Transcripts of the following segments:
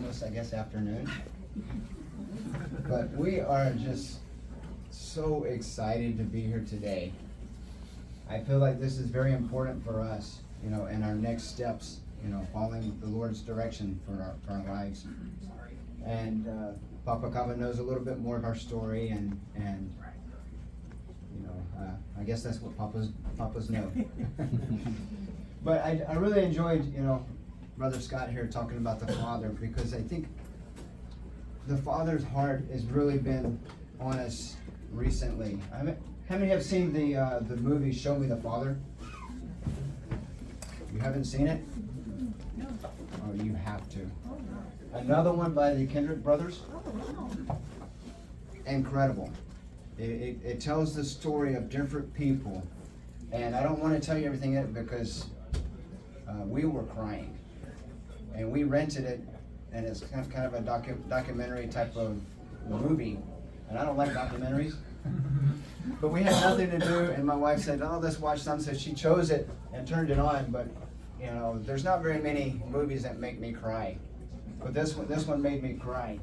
almost, I guess, afternoon. But we are just so excited to be here today. I feel like this is very important for us, you know, in our next steps, you know, following the Lord's direction for our lives. And Papa Kava knows a little bit more of our story, and you know, I guess that's what Papas know. But I really enjoyed, you know, Brother Scott here talking about the Father, because I think the Father's heart has really been on us recently. I mean, how many have seen the movie Show Me the Father? You haven't seen it? No. Oh, you have to. Another one by the Kendrick brothers. Incredible. It tells the story of different people, and I don't want to tell you everything in it because we were crying, and we rented it, and it's kind of a documentary type of movie, and I don't like documentaries. But we had nothing to do, and my wife said, "Oh, let's watch Sunset." She chose it and turned it on, but you know, there's not very many movies that make me cry, but this one made me cry.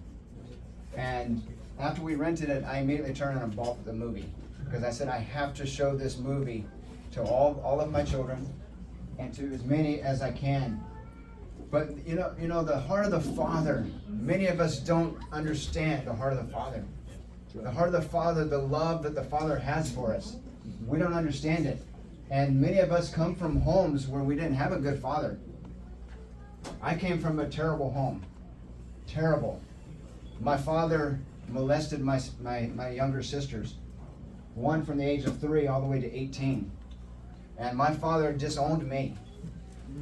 And after we rented it, I immediately turned on and bought the movie, because I said I have to show this movie to all of my children and to as many as I can. But you know, the heart of the Father. Many of us don't understand the heart of the Father. The heart of the Father, the love that the Father has for us. We don't understand it. And many of us come from homes where we didn't have a good father. I came from a terrible home. Terrible. My father molested my younger sisters. One from the age of 3 all the way to 18. And my father disowned me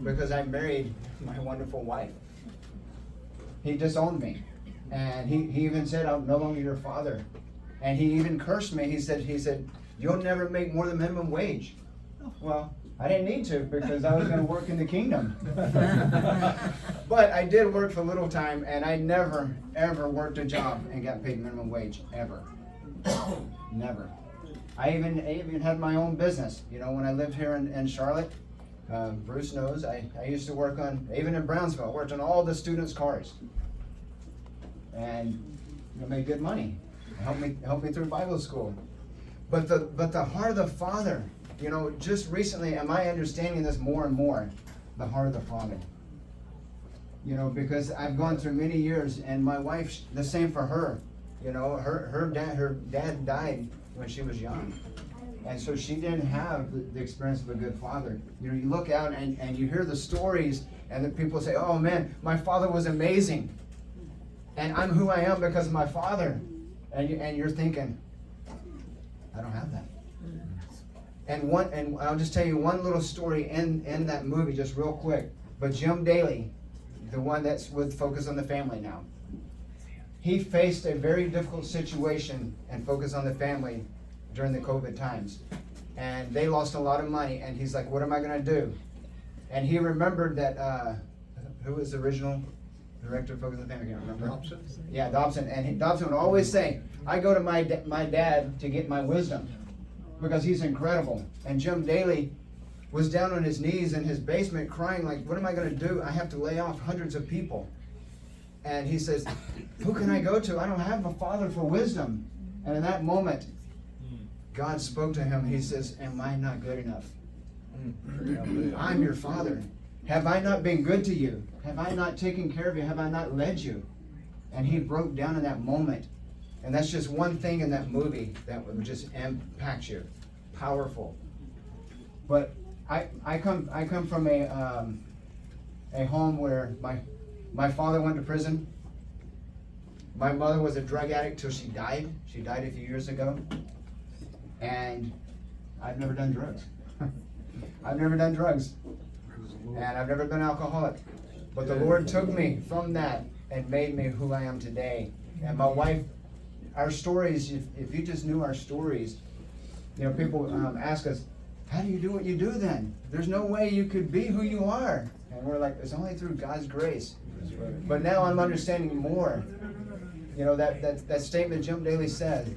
because I married my wonderful wife. He disowned me. And he even said, "I'm no longer your father." And he even cursed me. He said, "You'll never make more than minimum wage." Well, I didn't need to, because I was going to work in the kingdom. But I did work for a little time, and I never, ever worked a job and got paid minimum wage, ever. Never. I even had my own business. You know, when I lived here in Charlotte, Bruce knows, I used to work on, even in Brownsville, I worked on all the students' cars. And you know, made good money. Helped me through Bible school. But the heart of the Father, you know, just recently am I understanding this more and more, the heart of the Father. You know, because I've gone through many years, and my wife, the same for her. You know, her dad died when she was young. And so she didn't have the experience of a good father. You know, you look out and you hear the stories, and the people say, "Oh man, my father was amazing. And I'm who I am because of my father." And you're thinking, I don't have that. And I'll just tell you one little story in that movie, just real quick. But Jim Daly, the one that's with Focus on the Family now, he faced a very difficult situation and Focus on the Family during the COVID times. And they lost a lot of money, and he's like, "What am I going to do?" And he remembered that, who was the original director of Focus on the Family? I can't remember. Dobson. Yeah, Dobson. And Dobson would always say, "I go to my dad to get my wisdom, because he's incredible." And Jim Daly was down on his knees in his basement crying like, "What am I going to do? I have to lay off hundreds of people." And he says, "Who can I go to? I don't have a father for wisdom." And in that moment, God spoke to him. He says, "Am I not good enough? I'm your father. Have I not been good to you? Have I not taken care of you? Have I not led you?" And he broke down in that moment. And that's just one thing in that movie that would just impact you. Powerful. But I come from a home where my father went to prison. My mother was a drug addict till she died. She died a few years ago. And I've never done drugs. I've never done drugs. And I've never been an alcoholic. But the Lord took me from that and made me who I am today. And my wife, our stories, if you just knew our stories, you know, people ask us, "How do you do what you do then? There's no way you could be who you are." And we're like, it's only through God's grace. But now I'm understanding more. You know, that statement Jim Daly said,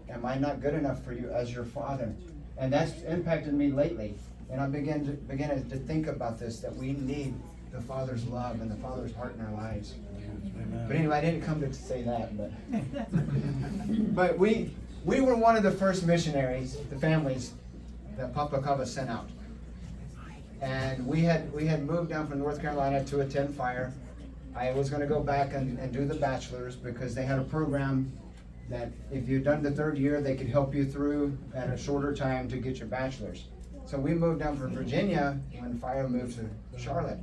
"Am I not good enough for you as your father?" And that's impacted me lately. And I began to think about this, that we need the Father's love and the Father's heart in our lives. But anyway, I didn't come to say that, but we were one of the first missionaries, the families that Papa Kava sent out. And we had moved down from North Carolina to attend fire. I was going to go back and do the bachelor's because they had a program that if you'd done the third year, they could help you through at a shorter time to get your bachelor's. So we moved down from Virginia when fire moved to Charlotte.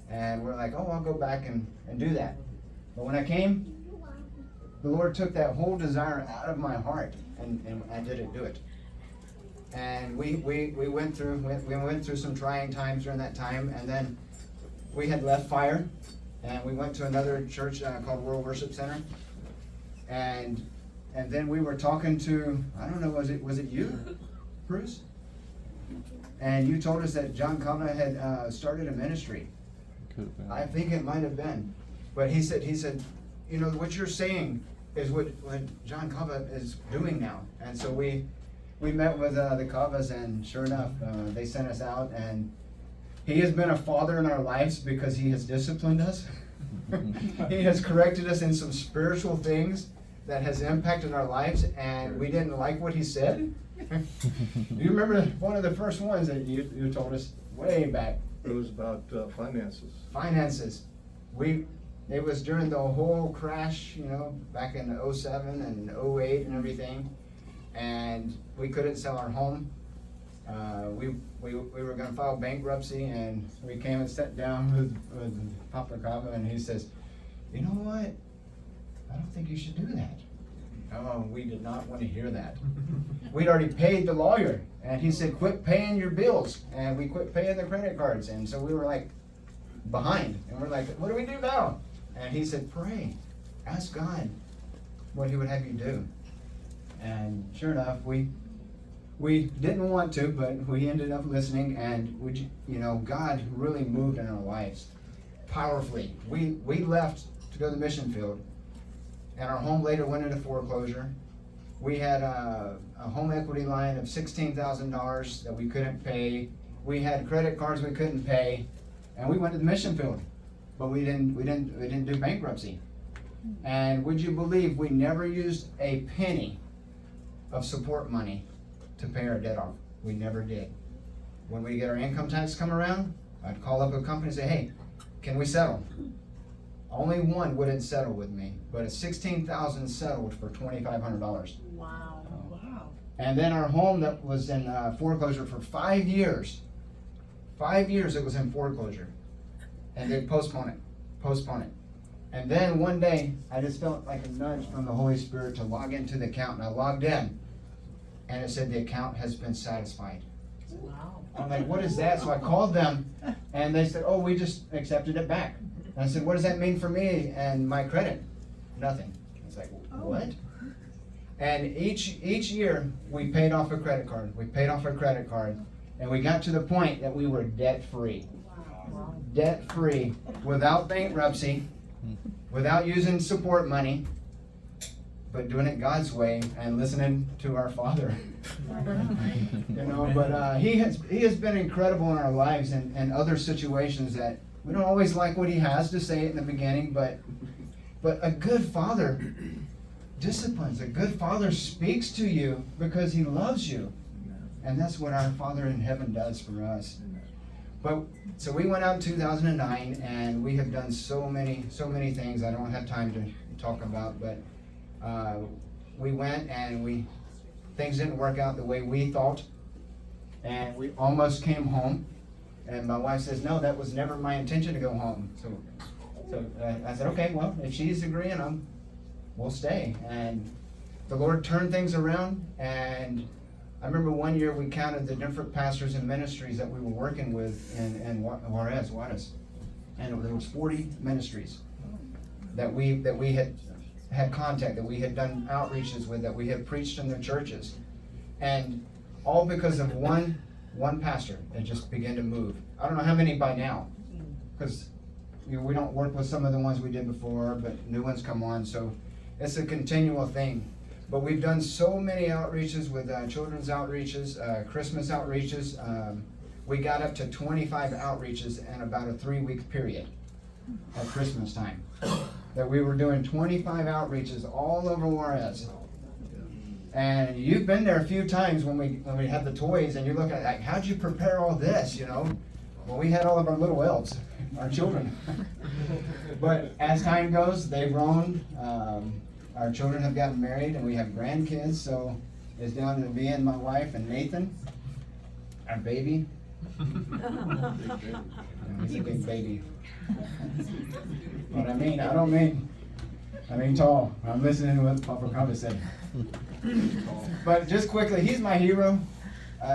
And we're like, oh, I'll go back and do that. But when I came, the Lord took that whole desire out of my heart, and I didn't do it. And we went through some trying times during that time, and then we had left fire, and we went to another church called World Worship Center, and then we were talking to, I don't know, was it you, Bruce? And you told us that John Kava had started a ministry. I think it might have been, but he said, you know, what you're saying is what John Kava is doing now. And so we met with the Kavas, and sure enough, they sent us out, and he has been a father in our lives because he has disciplined us. He has corrected us in some spiritual things that has impacted our lives, and we didn't like what he said. Do you remember one of the first ones that you told us way back? It was about finances. Finances. It was during the whole crash, you know, back in 07 and 08 and everything, and we couldn't sell our home. We were going to file bankruptcy, and we came and sat down with Papa Kava, and he says, you know what? I don't think you should do that. Oh, we did not want to hear that. We'd already paid the lawyer, and he said, quit paying your bills, and we quit paying the credit cards, and so we were like behind, and we're like, what do we do now? And he said, pray, ask God what he would have you do. And sure enough, we didn't want to, but we ended up listening, and God really moved in our lives powerfully. We left to go to the mission field, and our home later went into foreclosure. We had a home equity line of $16,000 that we couldn't pay. We had credit cards we couldn't pay, and we went to the mission field, but we didn't do bankruptcy. And would you believe we never used a penny of support money to pay our debt off? We never did. When we get our income tax come around, I'd call up a company and say, hey, can we settle? Only one wouldn't settle with me, but a $16,000 settled for $2,500. Wow. Wow. And then our home that was in foreclosure for 5 years. 5 years it was in foreclosure. And they postpone it. And then one day, I just felt like a nudge from the Holy Spirit to log into the account, and I logged in, and it said the account has been satisfied. Wow. I'm like, what is that? So I called them, and they said, oh, we just accepted it back. And I said, what does that mean for me and my credit? Nothing. I was like, what? And each year, we paid off a credit card. We paid off a credit card, and we got to the point that we were debt-free. Wow. Debt-free, without bankruptcy, without using support money, but doing it God's way and listening to our Father. But he has been incredible in our lives and other situations that we don't always like what he has to say in the beginning, but a good father disciplines. A good father speaks to you because he loves you. And that's what our Father in heaven does for us. But so we went out in 2009, and we have done so many things I don't have time to talk about, but we went and things didn't work out the way we thought, and we almost came home. And my wife says, no, that was never my intention to go home. So I said, okay, well, if she's agreeing, we'll stay. And the Lord turned things around, and I remember one year we counted the different pastors and ministries that we were working with in Juarez. And there was 40 ministries that we had contact, that we had done outreaches with, that we had preached in their churches. And all because of one pastor that just began to move. I don't know how many by now, because we don't work with some of the ones we did before, but new ones come on, so it's a continual thing. But we've done so many outreaches with children's outreaches, Christmas outreaches. we got up to 25 outreaches in about a 3-week period at Christmas time. That we were doing 25 outreaches all over Juarez. And you've been there a few times when we had the toys, and you look at it like, how'd you prepare all this, you know? Well, we had all of our little elves, our children. But as time goes, they've grown. Our children have gotten married, and we have grandkids, so it's down to me and my wife and Nathan, our baby. He's a big baby. But I don't mean tall. I'm listening to what Papa Kava said. But just quickly, he's my hero.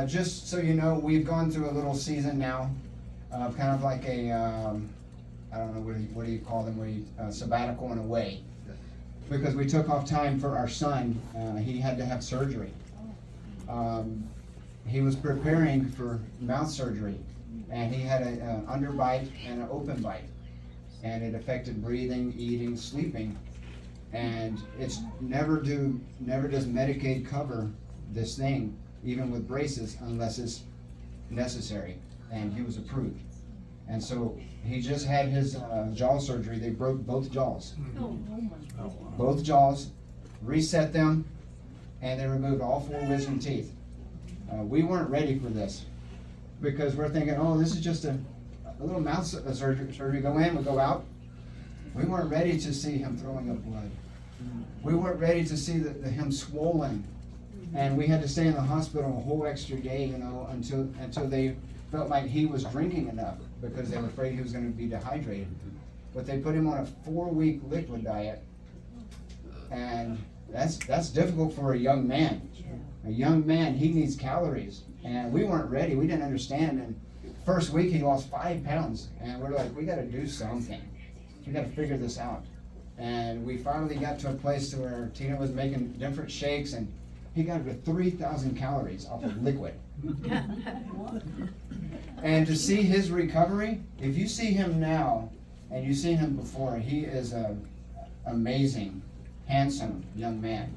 Just so you know, we've gone through a little season now, kind of like a, I don't know, what do you call them, where you, sabbatical in a way. Because we took off time for our son. He had to have surgery. He was preparing for mouth surgery, and he had an underbite and an open bite. And it affected breathing, eating, sleeping. And it's never does Medicaid cover this thing, even with braces, unless it's necessary. And he was approved. And so he just had his jaw surgery. They broke both jaws. Both jaws, reset them, and they removed all 4 wisdom teeth. We weren't ready for this because we're thinking, oh, this is just a little mouth surgery. Go in, we go out. We weren't ready to see him throwing up blood. We weren't ready to see him swollen. And we had to stay in the hospital a whole extra day, you know, until they felt like he was drinking enough because they were afraid he was going to be dehydrated. But they put him on a 4-week liquid diet. And that's difficult for a young man. A young man, he needs calories. And we weren't ready. We didn't understand. And first week, he lost 5 pounds. And we're like, we got to do something. We got to figure this out. And we finally got to a place where Tina was making different shakes, and he got to 3,000 calories off of liquid. And to see his recovery, if you see him now and you see him before, he is an amazing, handsome young man.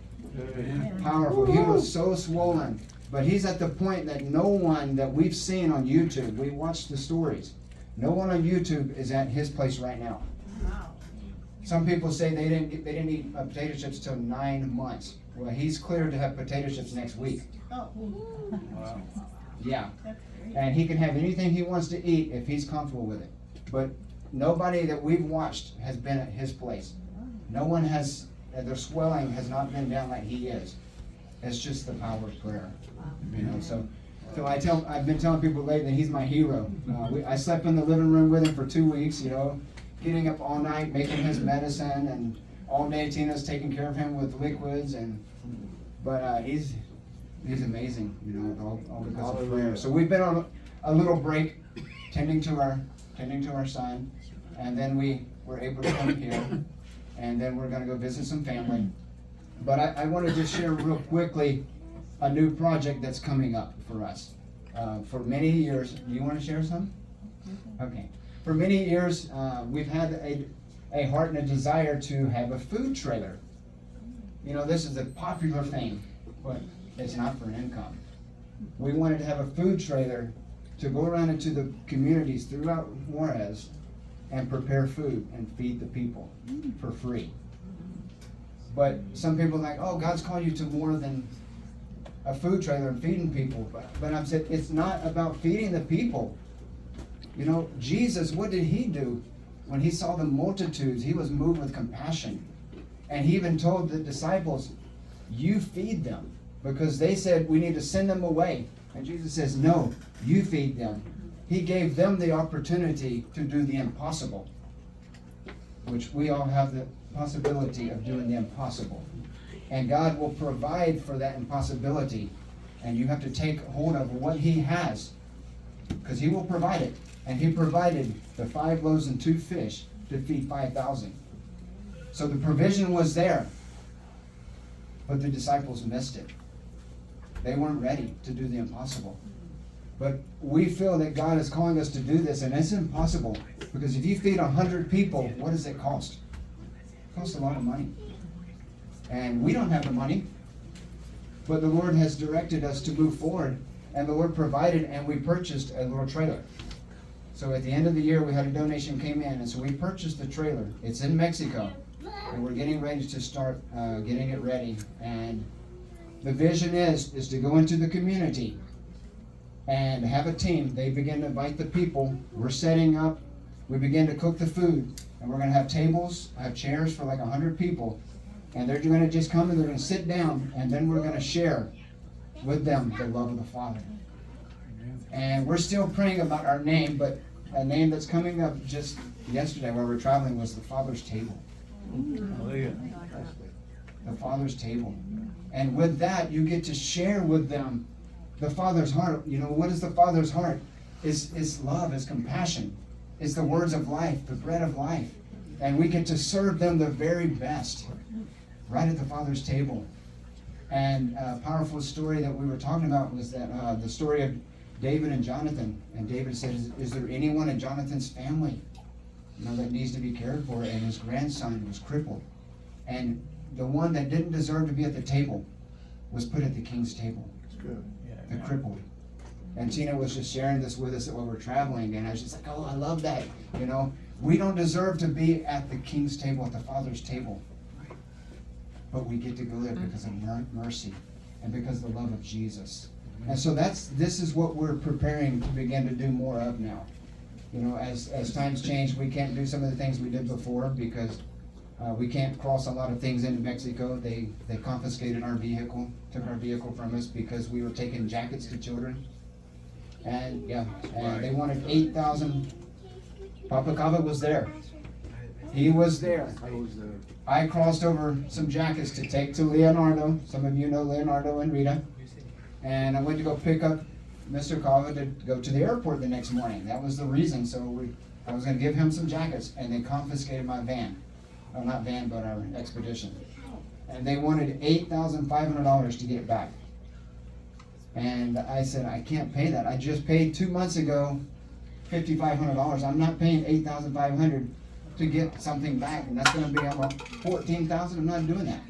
Powerful. He was so swollen. But he's at the point that no one that we've seen on YouTube, we watched the stories, no one on YouTube is at his place right now. Some people say they didn't eat potato chips till 9 months. Well, he's cleared to have potato chips next week. Wow. Yeah. And he can have anything he wants to eat if he's comfortable with it. But nobody that we've watched has been at his place. No one has, their swelling has not been down like he is. It's just the power of prayer. You know, so I've been telling people lately he's my hero. I slept in the living room with him for 2 weeks, you know, getting up all night, making his medicine, and all day Tina's taking care of him with liquids, but he's amazing, you know, all because of prayer. So we've been on a little break, tending to our son, and then we were able to come here, and then we're gonna go visit some family. But I want to just share real quickly a new project that's coming up for us. For many years, do you want to share some? Okay. For many years, we've had a heart and a desire to have a food trailer. You know, this is a popular thing, but it's not for income. We wanted to have a food trailer to go around into the communities throughout Juarez and prepare food and feed the people for free. But some people are like, oh, God's called you to more than a food trailer and feeding people. But I've said, it's not about feeding the people. You know, Jesus, what did he do? When he saw the multitudes, he was moved with compassion. And he even told the disciples, you feed them. Because they said, we need to send them away. And Jesus says, no, you feed them. He gave them the opportunity to do the impossible, which we all have the possibility of doing the impossible. And God will provide for that impossibility. And you have to take hold of what he has, because he will provide it. And he provided the 5 loaves and 2 fish to feed 5,000. So the provision was there, but the disciples missed it. They weren't ready to do the impossible. But we feel that God is calling us to do this, and it's impossible. Because if you feed 100 people, what does it cost? It costs a lot of money. And we don't have the money. But the Lord has directed us to move forward. And the Lord provided, and we purchased a little trailer. So at the end of the year, we had a donation came in, and so we purchased the trailer. It's in Mexico, and we're getting ready to start getting it ready. And the vision is to go into the community and have a team. They begin to invite the people. We're setting up. We begin to cook the food, and we're going to have tables, have chairs for like 100 people, and they're going to just come and they're going to sit down, and then we're going to share with them the love of the Father. And we're still praying about our name, but a name that's coming up just yesterday while we're traveling was the Father's Table. Hallelujah. The Father's Table. And with that, you get to share with them the Father's heart. You know, what is the Father's heart? It's love, it's compassion. It's the words of life, the bread of life. And we get to serve them the very best right at the Father's table. And a powerful story that we were talking about was that the story of David and Jonathan. And David said, is there anyone in Jonathan's family, you know, that needs to be cared for? And his grandson was crippled. And the one that didn't deserve to be at the table was put at the king's table. That's good. The crippled. And Tina was just sharing this with us while we're traveling, and I was just like, oh, I love that. You know, we don't deserve to be at the king's table, at the Father's table. But we get to go there because of mercy and because of the love of Jesus. And so this is what we're preparing to begin to do more of now. You know, as times change, we can't do some of the things we did before because we can't cross a lot of things into Mexico. They confiscated our vehicle, took our vehicle from us because we were taking jackets to children. And they wanted 8,000. Papa Cava was there. He was there. I crossed over some jackets to take to Leonardo. Some of you know Leonardo and Rita. And I went to go pick up Mr. Cava to go to the airport the next morning. That was the reason. So I was going to give him some jackets, and they confiscated my van. Well, not van, but our expedition. And they wanted $8,500 to get it back. And I said, I can't pay that. I just paid 2 months ago $5,500. I'm not paying $8,500 to get something back, and that's going to be about $14,000. I'm not doing that.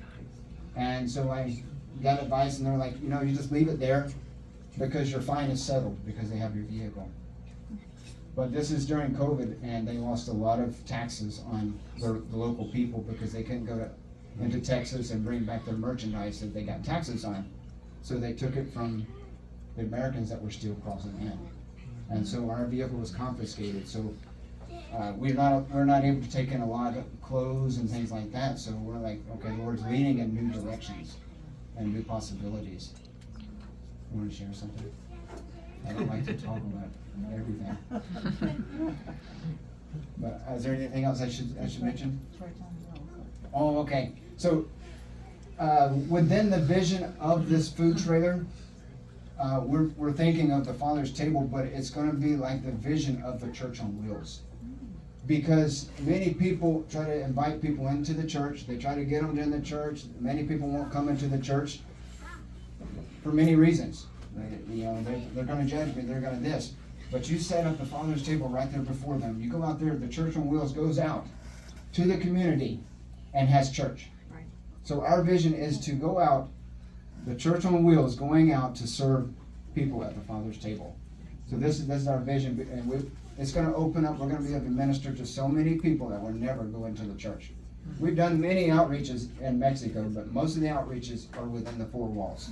And so I got advice, and they're like, you know, you just leave it there because your fine is settled because they have your vehicle. But this is during COVID, and they lost a lot of taxes on the local people because they couldn't go into Texas and bring back their merchandise that they got taxes on. So they took it from the Americans that were still crossing in. And so our vehicle was confiscated. So we're not able to take in a lot of clothes and things like that. So we're like, okay, Lord's leading in new directions and new possibilities. You want to share something? I don't like to talk about everything. But is there anything else I should mention? Oh, okay. So within the vision of this food trailer, we're thinking of the Father's table, but it's going to be like the vision of the church on wheels. Because many people try to invite people into the church. They try to get them in the church. Many people won't come into the church for many reasons. They're going to judge me. They're going to this. But you set up the Father's table right there before them. You go out there. The church on wheels goes out to the community and has church. Right. So our vision is to go out, the church on wheels going out to serve people at the Father's table. So this is our vision, and it's going to open up. We're going to be able to minister to so many people that will never go into the church. We've done many outreaches in Mexico, but most of the outreaches are within the four walls.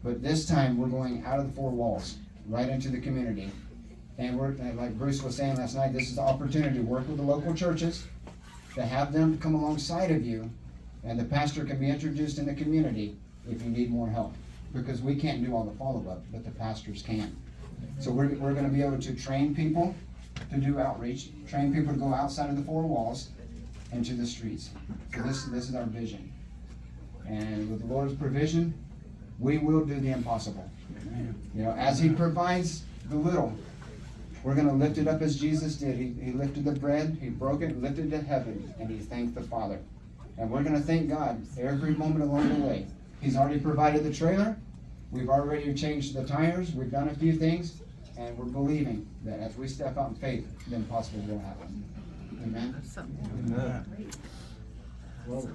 But this time we're going out of the four walls, right into the community. And we're, like Bruce was saying last night, this is the opportunity to work with the local churches, to have them come alongside of you, and the pastor can be introduced in the community if you need more help. Because we can't do all the follow-up, but the pastors can. So we're going to be able to train people to do outreach, train people to go outside of the four walls into the streets. So this is our vision. And with the Lord's provision, we will do the impossible. You know, as He provides the little, we're going to lift it up as Jesus did. He lifted the bread, He broke it, lifted it to heaven, and He thanked the Father. And we're going to thank God every moment along the way. He's already provided the trailer. We've already changed the tires. We've done a few things. And we're believing that as we step out in faith, the impossible will happen. Amen? Amen. Well,